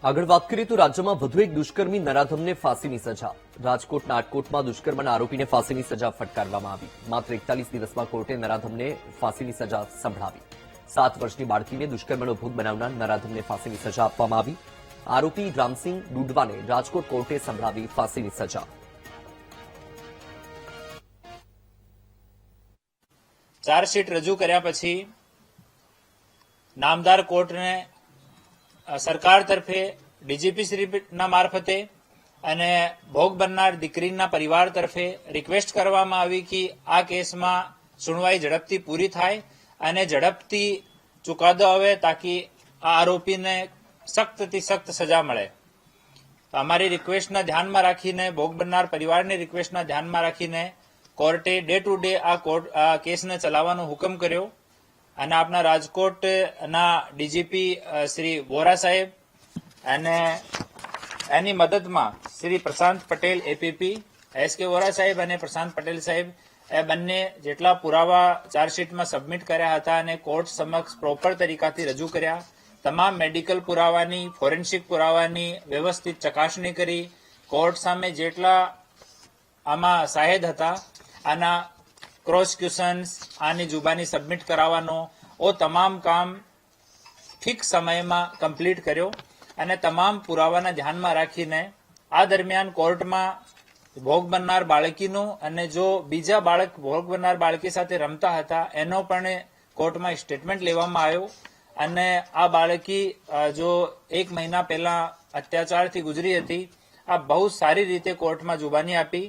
આગળ વાત કરીએ તો રાજ્યમાં વધુ એક દુષ્કર્મી નરાધમને ફાંસીની સજા. રાજકોટના આટકોટમાં દુષ્કર્મના આરોપીને ફાંસીની સજા ફટકારવામાં આવી. માત્ર 41 દિવસમાં કોર્ટે નરાધમને ફાંસીની સજા સંભળાવી. 7 વર્ષની બાળકીને દુષ્કર્મનો ભોગ બનાવનાર નરાધમને ફાંસીની સજા આપવામાં આવી. આરોપી રામસિંહ ડુડવાને રાજકોટ કોર્ટે સંભળાવી ફાંસીની સજા. ચાર્જશીટ રજૂ કર્યા પછી નામદાર કોર્ટને સરકાર તરફે ડીજીપી શ્રીના મારફતે અને ભોગ બનનાર દીકરીના પરિવાર તરફે રિક્વેસ્ટ કરવામાં આવી કે આ કેસમાં સુનવાઈ ઝડપથી પૂરી થાય અને ઝડપથી ચુકાદો આવે તાકી આ આરોપીને સખ્તથી સખ્ત સજા મળે. અમારી રિક્વેસ્ટના ધ્યાનમાં રાખીને ભોગ બનનાર પરિવારની રિક્વેસ્ટના ધ્યાનમાં રાખીને કોર્ટે ડે ટુ ડે આ કેસને ચલાવવાનો હુકમ કર્યો અને આપણા રાજકોટના ડીજીપી શ્રી વોરા સાહેબ અને એની મદદમાં શ્રી પ્રશાંત પટેલ એપીપી એસકે વોરા સાહેબ અને પ્રશાંત પટેલ સાહેબ એ બંને જેટલા પુરાવા ચાર્જશીટમાં સબમિટ કર્યા હતા અને કોર્ટ સમક્ષ પ્રોપર તરીકાથી રજૂ કર્યા. તમામ મેડિકલ પુરાવાની ફોરેન્સિક પુરાવાની વ્યવસ્થિત ચકાસણી કરી કોર્ટ સામે જેટલા આમાં શાહેદ હતા આના ક્રોસ ક્વેશ્ચન્સ આની જુબાની સબમિટ કરાવવાનો તમામ કામ ફિક્સ સમયમાં કમ્પ્લીટ કર્યો અને તમામ પુરાવાના ધ્યાનમાં રાખીને આ દરમિયાન કોર્ટમાં ભોગ બનનાર બાળકીનું અને જો બીજા બાળક ભોગ બનનાર બાળકી સાથે રમતા હતા એનો પણ કોર્ટમાં સ્ટેટમેન્ટ લેવામાં આવ્યો અને આ બાળકી જો 1 મહિના પહેલા અત્યાચારથી ગુજરી હતી આ બહુ સારી રીતે કોર્ટમાં જુબાની આપી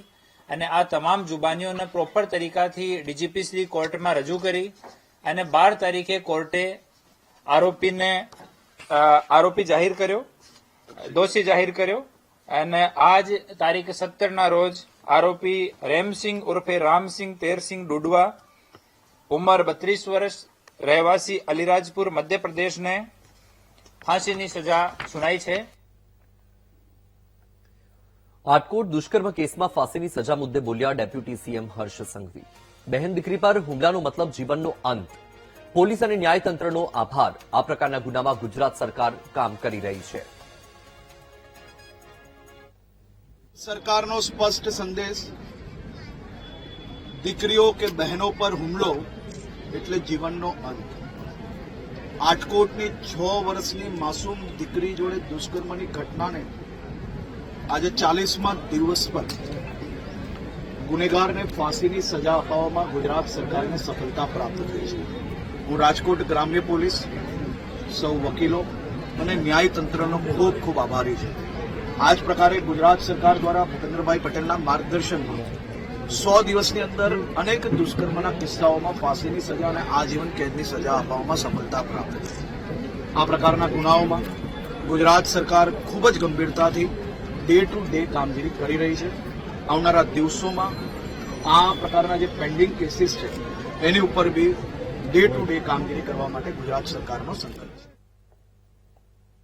અને આ તમામ જુબાનીઓને પ્રોપર તરીકાથી ડીજીપી શ્રી કોર્ટમાં રજૂ કરી અને 12 તારીખે કોર્ટે આરોપી જાહેર કર્યો, દોષી જાહેર કર્યો અને આજ તારીખ 17ના રોજ આરોપી રેમસિંહ ઉર્ફે રામસિંહ તેરસિંહ ડુડવા ઉંમર 32 વર્ષ રહેવાસી અલીરાજપુર મધ્યપ્રદેશને ફાંસીની સજા સુનાઈ છે. આટકોટ દુષ્કર્મ કેસમાં ફાંસીની સજા મુદ્દે બોલ્યા ડેપ્યુટી સીએમ હર્ષ સંઘવી. બહેન દીકરી પર હુમલાનો મતલબ જીવનનો અંત. પોલીસ અને ન્યાયતંત્રનો આભાર. આ પ્રકારના ગુનામાં ગુજરાત સરકાર કામ કરી રહી છે. સરકારનો સ્પષ્ટ સંદેશ, દીકરીઓ કે બહેનો પર હુમલો એટલે જીવનનો અંત. આટકોટની 6 વર્ષની માસૂમ દીકરી જોડે દુષ્કર્મની ઘટનાને આજે 40મા દિવસ પર ગુનેગારને ફાંસીની સજા અપાવવામાં ગુજરાત સરકારને સફળતા પ્રાપ્ત થઈ છે. હું રાજકોટ ગ્રામ્ય પોલીસ, સૌ વકીલો અને ન્યાયતંત્રનો ખૂબ ખૂબ આભારી છું. આ જ પ્રકારે ગુજરાત સરકાર દ્વારા ભૂપેન્દ્રભાઈ પટેલના માર્ગદર્શનમાં 100 દિવસની અંદર અનેક દુષ્કર્મના કિસ્સાઓમાં ફાંસીની સજા અને આજીવન કેદની સજા અપાવવામાં સફળતા પ્રાપ્ત થઈ. આ પ્રકારના ગુનાઓમાં ગુજરાત સરકાર ખૂબ જ ગંભીરતાથી ડે ટુ ડે કામગીરી કરી રહી છે. આવનારા દિવસોમાં આ પ્રકારના જે પેન્ડિંગ કેસીસ છે એની ઉપર બી ડે ટુ ડે કામગીરી કરવા માટે ગુજરાત સરકારનો સંકલ્પ છે.